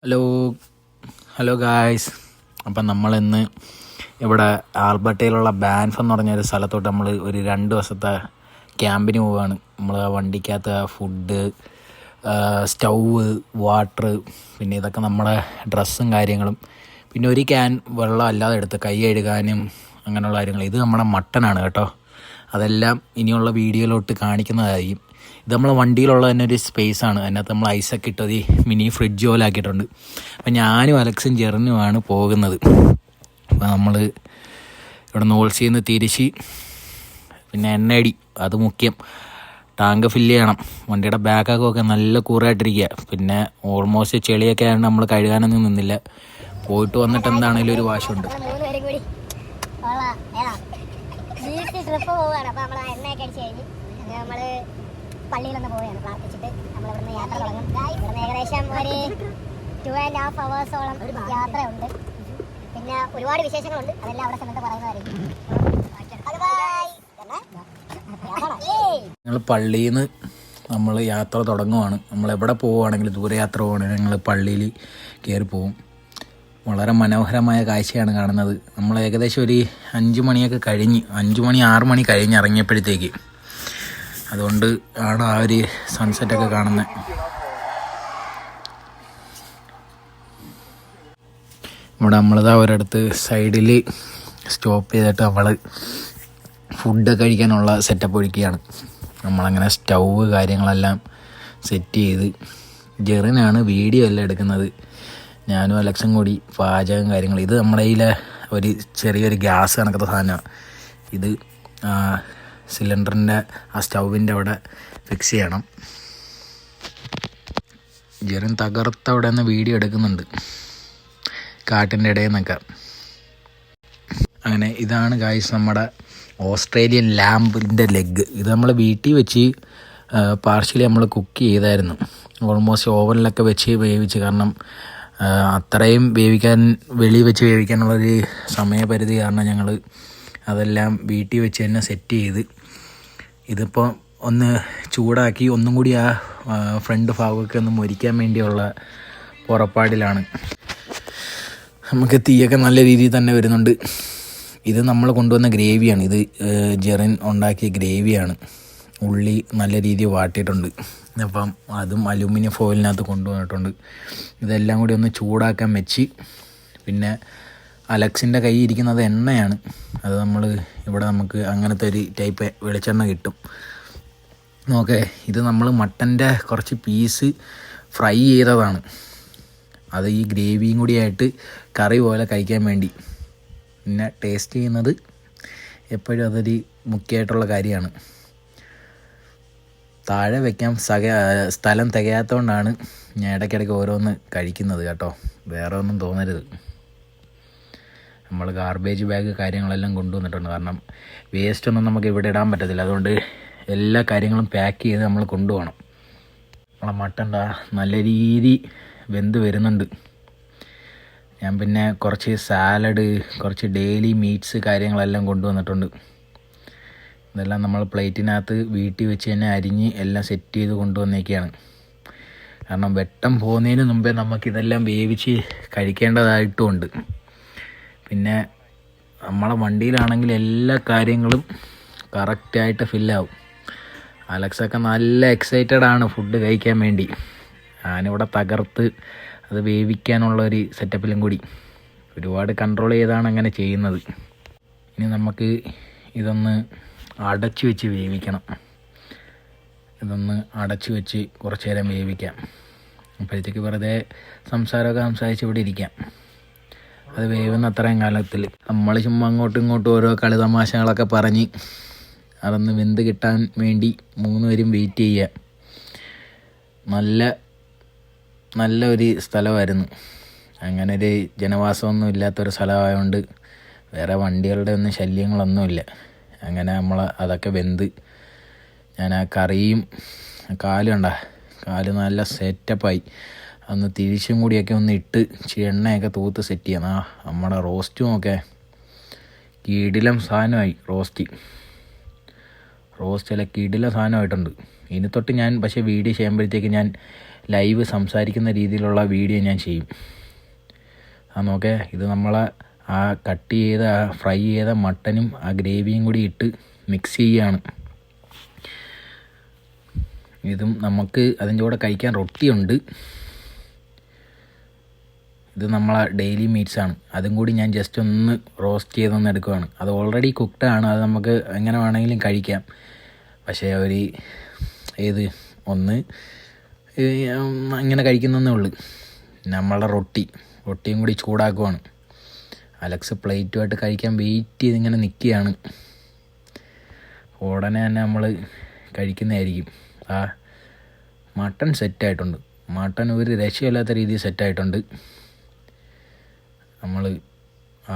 Hello hello guys. അപ്പം നമ്മളിന്ന് ഇവിടെ ആൽബർട്ടയിലുള്ള ബാൻഫ് എന്ന് പറഞ്ഞൊരു സ്ഥലത്തോട്ട് നമ്മൾ ഒരു 2 ദിവസത്തെ ക്യാമ്പിന് പോവുകയാണ്. നമ്മൾ ആ വണ്ടിക്കകത്ത് ഫുഡ്, സ്റ്റൗവ്, വാട്ടർ, പിന്നെ ഇതൊക്കെ നമ്മുടെ ഡ്രസ്സും കാര്യങ്ങളും, പിന്നെ ഒരു ക്യാൻ വെള്ളം അല്ലാതെ എടുത്ത് കൈ കഴുകാനും അങ്ങനെയുള്ള കാര്യങ്ങൾ. ഇത് നമ്മുടെ മട്ടനാണ് കേട്ടോ. അതെല്ലാം ഇനിയുള്ള വീഡിയോയിലോട്ട് കാണിക്കുന്നതായിരിക്കും. ഇത് നമ്മളെ വണ്ടിയിലുള്ള തന്നെ ഒരു സ്പേസാണ്. അതിനകത്ത് നമ്മൾ ഐസൊക്കെ ഇട്ടത് മിനി ഫ്രിഡ്ജ് പോലെ ആക്കിയിട്ടുണ്ട്. അപ്പം ഞാനും അലക്സും ജെറിനുമാണ് പോകുന്നത്. അപ്പോൾ നമ്മൾ ഇവിടെ നോൾസിൽ നിന്ന് തിരിച്ച് പിന്നെ എണ്ണയടി, അത് മുഖ്യം. ടാങ്ക് ഫില്ല് ചെയ്യണം. വണ്ടിയുടെ ബാക്കൊക്കെ നല്ല കൂറായിട്ടിരിക്കുക. പിന്നെ ഓൾമോസ്റ്റ് ചെളിയൊക്കെ ആയതുകൊണ്ട് നമ്മൾ കഴുകാനൊന്നും നിന്നില്ല. പോയിട്ട് വന്നിട്ട് എന്താണെങ്കിലും ഒരു വാശുണ്ട്. പള്ളിയിലൊന്ന് പോവുകയാണ്. പ്രാർത്ഥിച്ചിട്ട് നമ്മൾ ഇവിടുന്ന് യാത്ര തുടങ്ങും. ഇവിടുന്ന് ഏകദേശം ഒരു 2.5 hours-ഓളം യാത്രയുണ്ട്. പിന്നെ ഒരുപാട് വിശേഷങ്ങളുണ്ട്. അതെല്ലാം അവിടെ ചെന്നിട്ട് പറയുന്നതായിരിക്കും. ഞങ്ങൾ പള്ളിയിൽ നിന്ന് നമ്മൾ യാത്ര തുടങ്ങുവാണ്. നമ്മളെവിടെ പോവുകയാണെങ്കിലും, ദൂരയാത്ര പോവുകയാണെങ്കിൽ ഞങ്ങൾ പള്ളിയിൽ കയറി പോവും. വളരെ മനോഹരമായ കാഴ്ചയാണ് കാണുന്നത്. നമ്മൾ ഏകദേശം ഒരു 5 മണിയൊക്കെ കഴിഞ്ഞ്, 5 മണി 6 മണി കഴിഞ്ഞ് ഇറങ്ങിയപ്പോഴത്തേക്ക്, അതുകൊണ്ട് ആണ് ആ ഒരു സൺസെറ്റൊക്കെ കാണുന്നത്. ഇവിടെ നമ്മളിതാ ഒരിടത്ത് സൈഡിൽ സ്റ്റോപ്പ് ചെയ്തിട്ട് നമ്മൾ ഫുഡ് കഴിക്കാനുള്ള സെറ്റപ്പ് ഒരുക്കുകയാണ്. നമ്മളങ്ങനെ സ്റ്റൗവ് കാര്യങ്ങളെല്ലാം സെറ്റ് ചെയ്ത്, ജെറിനാണ് വീഡിയോ എല്ലാം എടുക്കുന്നത്. ഞാനും അലക്സും കൂടി പാചകം കാര്യങ്ങൾ. ഇത് നമ്മുടെ കയ്യിലെ ഒരു ചെറിയൊരു ഗ്യാസ് കണക്കത്തെ സാധനമാണ്. ഇത് സിലിണ്ടറിൻ്റെ ആ സ്റ്റൗവിൻ്റെ അവിടെ ഫിക്സ് ചെയ്യണം. ജെറിൻ തകർത്തവിടെ നിന്ന് വീഡിയോ എടുക്കുന്നുണ്ട്, കാട്ടിൻ്റെ ഇടയിൽ നിന്നൊക്കെ. അങ്ങനെ ഇതാണ് ഗായ്സ് നമ്മുടെ ഓസ്ട്രേലിയൻ ലാമ്പിൻ്റെ ലെഗ്. ഇത് നമ്മൾ വീട്ടിൽ വെച്ച് പാർഷ്യലി നമ്മൾ കുക്ക് ചെയ്തായിരുന്നു. ഓൾമോസ്റ്റ് ഓവനിലൊക്കെ വെച്ച് വേവിച്ച്. കാരണം അത്രയും വേവിക്കാൻ, വെളിയിൽ വെച്ച് വേവിക്കാനുള്ളൊരു സമയപരിധി കാരണം ഞങ്ങൾ അതെല്ലാം വീട്ടിൽ വെച്ച് തന്നെ സെറ്റ് ചെയ്ത്. ഇതിപ്പോൾ ഒന്ന് ചൂടാക്കി ഒന്നും കൂടി ആ ഫ്രണ്ട് ഭാഗമൊക്കെ ഒന്ന് മൊരിക്കാൻ വേണ്ടിയുള്ള പുറപ്പാടിലാണ്. നമുക്ക് തീയൊക്കെ നല്ല രീതിയിൽ തന്നെ വരുന്നുണ്ട്. ഇത് നമ്മൾ കൊണ്ടുവന്ന ഗ്രേവിയാണ്. ഇത് ജെറിൻ ഉണ്ടാക്കിയ ഗ്രേവിയാണ്. ഉള്ളി നല്ല രീതിയിൽ വാട്ടിയിട്ടുണ്ട്. അപ്പം അതും അലൂമിനിയം ഫോയിലിനകത്ത് കൊണ്ടുവന്നിട്ടുണ്ട്. ഇതെല്ലാം കൂടി ഒന്ന് ചൂടാക്കാൻ വെച്ച്, പിന്നെ അലക്സിൻ്റെ കയ്യിൽ ഇരിക്കുന്നത് എണ്ണയാണ്. അത് നമ്മൾ ഇവിടെ നമുക്ക് അങ്ങനത്തെ ഒരു ടൈപ്പ് വെളിച്ചെണ്ണ കിട്ടും. നോക്കേ, ഇത് നമ്മൾ മട്ടൻ്റെ കുറച്ച് പീസ് ഫ്രൈ ചെയ്തതാണ്. അത് ഈ ഗ്രേവിയും കൂടിയായിട്ട് കറി പോലെ കഴിക്കാൻ വേണ്ടി. പിന്നെ ടേസ്റ്റ് ചെയ്യുന്നത് എപ്പോഴും അതൊരു മുഖ്യമായിട്ടുള്ള കാര്യമാണ്. താഴെ വയ്ക്കാൻ സ്ഥലം തികയാത്തതുകൊണ്ടാണ് ഞാൻ ഇടയ്ക്കിടയ്ക്ക് ഓരോന്ന് കഴിക്കുന്നത് കേട്ടോ. വേറെ ഒന്നും തോന്നരുത്. നമ്മൾ ഗാർബേജ് ബാഗ് കാര്യങ്ങളെല്ലാം കൊണ്ടുവന്നിട്ടുണ്ട്. കാരണം വേസ്റ്റൊന്നും നമുക്ക് ഇവിടെ ഇടാൻ പറ്റത്തില്ല. അതുകൊണ്ട് എല്ലാ കാര്യങ്ങളും പാക്ക് ചെയ്ത് നമ്മൾ കൊണ്ടുപോകണം. നമ്മളെ മട്ടൻ നല്ല രീതി വെന്ത് വരുന്നുണ്ട്. ഞാൻ പിന്നെ കുറച്ച് സാലഡ്, കുറച്ച് ഡെയിലി മീറ്റ്സ് കാര്യങ്ങളെല്ലാം കൊണ്ടുവന്നിട്ടുണ്ട്. ഇതെല്ലാം നമ്മൾ പ്ലേറ്റിനകത്ത് വീട്ടിൽ വെച്ച് തന്നെ അരിഞ്ഞ് എല്ലാം സെറ്റ് ചെയ്ത് കൊണ്ടുവന്നേക്കുകയാണ്. കാരണം വെട്ടം പോകുന്നതിന് മുമ്പേ നമുക്കിതെല്ലാം വേവിച്ച് കഴിക്കേണ്ടതായിട്ടുമുണ്ട്. പിന്നെ നമ്മളെ വണ്ടിയിലാണെങ്കിൽ എല്ലാ കാര്യങ്ങളും കറക്റ്റായിട്ട് ഫില്ലാവും. അലക്സൊക്കെ നല്ല എക്സൈറ്റഡ് ആണ് ഫുഡ് കഴിക്കാൻ വേണ്ടി. ഞാനിവിടെ തകർത്ത് അത് വേവിക്കാനുള്ളൊരു സെറ്റപ്പിലും കൂടി ഒരുപാട് കൺട്രോൾ ചെയ്താണ് അങ്ങനെ ചെയ്യുന്നത്. ഇനി നമുക്ക് ഇതൊന്ന് അടച്ചു വെച്ച് വേവിക്കണം. ഇതൊന്ന് അടച്ചു വെച്ച് കുറച്ച് നേരം വേവിക്കാം. അപ്പോഴത്തേക്ക് വെറുതെ സംസാരമൊക്കെ സംസാരിച്ച് ഇവിടെ ഇരിക്കാം. അത് വേവുന്ന അത്രയും കാലത്തിൽ നമ്മൾ ചുമ്മാ അങ്ങോട്ടും ഇങ്ങോട്ടും ഓരോ കളി തമാശകളൊക്കെ പറഞ്ഞ് അതൊന്ന് വെന്ത് കിട്ടാൻ വേണ്ടി 3 പേരും വെയിറ്റ് ചെയ്യുക. നല്ല ഒരു സ്ഥലമായിരുന്നു. അങ്ങനെ ഒരു ജനവാസമൊന്നും ഇല്ലാത്തൊരു സ്ഥലമായതുകൊണ്ട് വേറെ വണ്ടികളുടെ ഒന്നും ശല്യങ്ങളൊന്നുമില്ല. അങ്ങനെ നമ്മൾ അതൊക്കെ വെന്ത്, ഞാൻ ആ കറിയും കാല് നല്ല സെറ്റപ്പായി. ഒന്ന് തിരിച്ചും കൂടിയൊക്കെ ഒന്ന് ഇട്ട് എണ്ണയൊക്കെ തൂത്ത് സെറ്റ് ചെയ്യണം. നമ്മുടെ റോസ്റ്റും ഒക്കെ കിടിലം സാധനമായി. റോസ്റ്റ് അല്ല, കിടിലം സാധനമായിട്ടുണ്ട്. ഇനി തൊട്ട് ഞാൻ പക്ഷേ വീഡിയോ ചെയ്യുമ്പോഴത്തേക്ക് ഞാൻ ലൈവ് സംസാരിക്കുന്ന രീതിയിലുള്ള വീഡിയോ ഞാൻ ചെയ്യും. നോക്കേ, ഇത് നമ്മളെ ആ കട്ട് ചെയ്ത ഫ്രൈ ചെയ്ത മട്ടനും ആ ഗ്രേവിയും കൂടി ഇട്ട് മിക്സ് ചെയ്യുകയാണ്. ഇതും നമുക്ക് അതിൻ്റെ കൂടെ കഴിക്കാൻ റൊട്ടിയുണ്ട്. ഇത് നമ്മളെ ഡെയിലി മീറ്റ്സാണ്. അതും കൂടി ഞാൻ ജസ്റ്റ് ഒന്ന് റോസ്റ്റ് ചെയ്തൊന്ന് എടുക്കുകയാണ്. അത് ഓൾറെഡി കുക്ക്ഡാണ്, അത് നമുക്ക് എങ്ങനെ വേണമെങ്കിലും കഴിക്കാം. പക്ഷേ ഒന്ന് ഇങ്ങനെ കഴിക്കുന്നതേ ഉള്ളൂ. നമ്മളുടെ റൊട്ടിയും കൂടി ചൂടാക്കുവാണ്. അലക്സ് പ്ലേറ്റുമായിട്ട് കഴിക്കാൻ വെയിറ്റ് ചെയ്ത് ഇങ്ങനെ നിൽക്കുകയാണ്. ഉടനെ തന്നെ നമ്മൾ കഴിക്കുന്നതായിരിക്കും. മട്ടൺ സെറ്റായിട്ടുണ്ട്. മട്ടൺ ഒരു രക്ഷയില്ലാത്ത രീതിയിൽ സെറ്റായിട്ടുണ്ട്. നമ്മൾ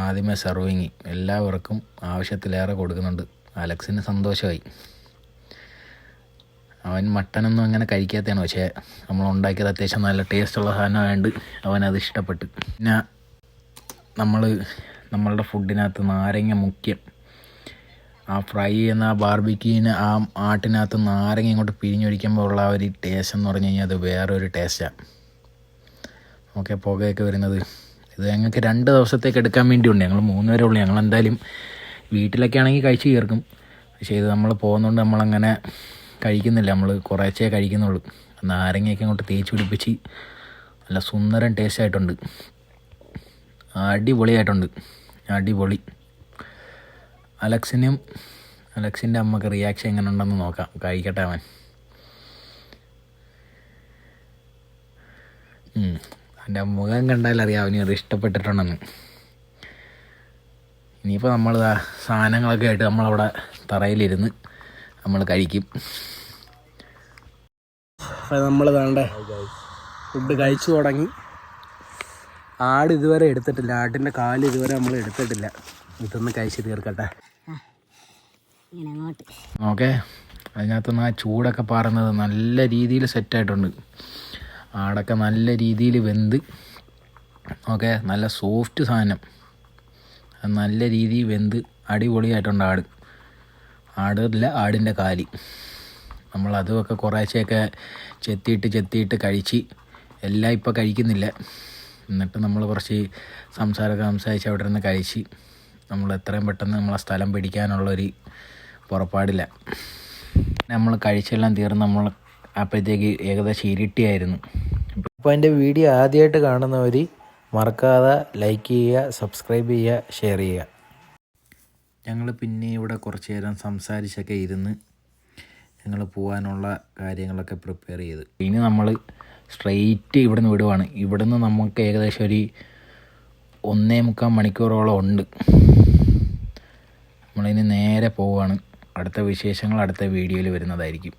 ആദ്യമേ സെർവിങ് എല്ലാവർക്കും ആവശ്യത്തിലേറെ കൊടുക്കുന്നുണ്ട്. അലക്സിന് സന്തോഷമായി. അവൻ മട്ടനൊന്നും അങ്ങനെ കഴിക്കാത്തതാണ്, പക്ഷേ നമ്മൾ ഉണ്ടാക്കിയത് അത്യാവശ്യം നല്ല ടേസ്റ്റുള്ള സാധനമായതുകൊണ്ട് അവനത് ഇഷ്ടപ്പെട്ടു. പിന്നെ നമ്മളുടെ ഫുഡിനകത്ത് നാരങ്ങ മുഖ്യം. ആ ഫ്രൈ ചെയ്യുന്ന ആ ബാർബിക്യൂവിന് ആ ആട്ടിനകത്ത് നാരങ്ങ ഇങ്ങോട്ട് പിഴിഞ്ഞൊഴിക്കുമ്പോൾ ഉള്ള ഒരു ടേസ്റ്റ് എന്ന് പറഞ്ഞു കഴിഞ്ഞാൽ അത് വേറൊരു ടേസ്റ്റാണ്. ഓക്കെ, പുകയൊക്കെ വരുന്നത് ഇത് ഞങ്ങൾക്ക് 2 ദിവസത്തേക്ക് എടുക്കാൻ വേണ്ടിയുണ്ട്. ഞങ്ങൾ 3 പേരേ ഉള്ളൂ. ഞങ്ങളെന്തായാലും വീട്ടിലൊക്കെ ആണെങ്കിൽ കഴിച്ച് ചേർക്കും. പക്ഷേ ഇത് നമ്മൾ പോകുന്നതുകൊണ്ട് നമ്മളങ്ങനെ കഴിക്കുന്നില്ല. നമ്മൾ കുറച്ചേ കഴിക്കുന്നുള്ളൂ. നാരങ്ങയൊക്കെ അങ്ങോട്ട് തേച്ച് പിടിപ്പിച്ച് നല്ല സുന്ദരൻ ടേസ്റ്റ് ആയിട്ടുണ്ട്. അടിപൊളിയായിട്ടുണ്ട്, അടിപൊളി. അലക്സിൻ്റെ അമ്മക്ക് റിയാക്ഷൻ എങ്ങനെ ഉണ്ടെന്ന് നോക്കാം. കഴിക്കട്ടെ അവൻ. എൻ്റെ മുഖം കണ്ടാലറിയാം അവന് അത് ഇഷ്ടപ്പെട്ടിട്ടുണ്ടെന്ന്. ഇനിയിപ്പോൾ നമ്മൾ സാധനങ്ങളൊക്കെ ആയിട്ട് നമ്മളവിടെ തറയിലിരുന്ന് നമ്മൾ കഴിക്കും. നമ്മൾ താണ്ടേ ഫുഡ് കഴിച്ചു തുടങ്ങി. ആട് ഇതുവരെ എടുത്തിട്ടില്ല, ആട്ടിൻ്റെ കാല് ഇതുവരെ നമ്മൾ എടുത്തിട്ടില്ല. ഇതൊന്ന് കഴിച്ച് തീർക്കട്ടെ. ഓക്കെ, അതിനകത്തുനിന്ന് ആ ചൂടൊക്കെ പാറുന്നത് നല്ല രീതിയിൽ സെറ്റായിട്ടുണ്ട്. ആടൊക്കെ നല്ല രീതിയിൽ വെന്ത്, ഓക്കെ, നല്ല സോഫ്റ്റ് സാധനം, അത് നല്ല രീതിയിൽ വെന്ത് അടിപൊളിയായിട്ടുണ്ട്. ആടില്ല, ആടിൻ്റെ കാല്. നമ്മൾ അതുമൊക്കെ കുറേശ്ശെയൊക്കെ ചെത്തിയിട്ട് കഴിച്ച് എല്ലാം ഇപ്പോൾ കഴിക്കുന്നില്ല. എന്നിട്ട് നമ്മൾ കുറച്ച് സംസാരമൊക്കെ സംസാരിച്ച് അവിടെ നിന്ന് കഴിച്ച് നമ്മൾ എത്രയും പെട്ടെന്ന് നമ്മളെ സ്ഥലം പിടിക്കാനുള്ളൊരു പുറപ്പാടില്ല. നമ്മൾ കഴിച്ചെല്ലാം തീർന്ന് നമ്മൾ അപ്പോഴത്തേക്ക് ഏകദേശം ഇരുട്ടിയായിരുന്നു. അപ്പോൾ എൻ്റെ വീഡിയോ ആദ്യമായിട്ട് കാണുന്നവർ മറക്കാതെ ലൈക്ക് ചെയ്യുക, സബ്സ്ക്രൈബ് ചെയ്യുക, ഷെയർ ചെയ്യുക. ഞങ്ങൾ പിന്നെ ഇവിടെ കുറച്ച് നേരം സംസാരിച്ചൊക്കെ ഇരുന്ന് ഞങ്ങൾ പോകാനുള്ള കാര്യങ്ങളൊക്കെ പ്രിപ്പയർ ചെയ്ത് ഇനി നമ്മൾ സ്ട്രെയിറ്റ് ഇവിടുന്ന് വിടുവാണ്. ഇവിടുന്ന് നമുക്ക് ഏകദേശം ഒരു 1.25 മണിക്കൂറോളം ഉണ്ട്. നമ്മളിനി നേരെ പോവുകയാണ്. അടുത്ത വിശേഷങ്ങൾ അടുത്ത വീഡിയോയിൽ വരുന്നതായിരിക്കും.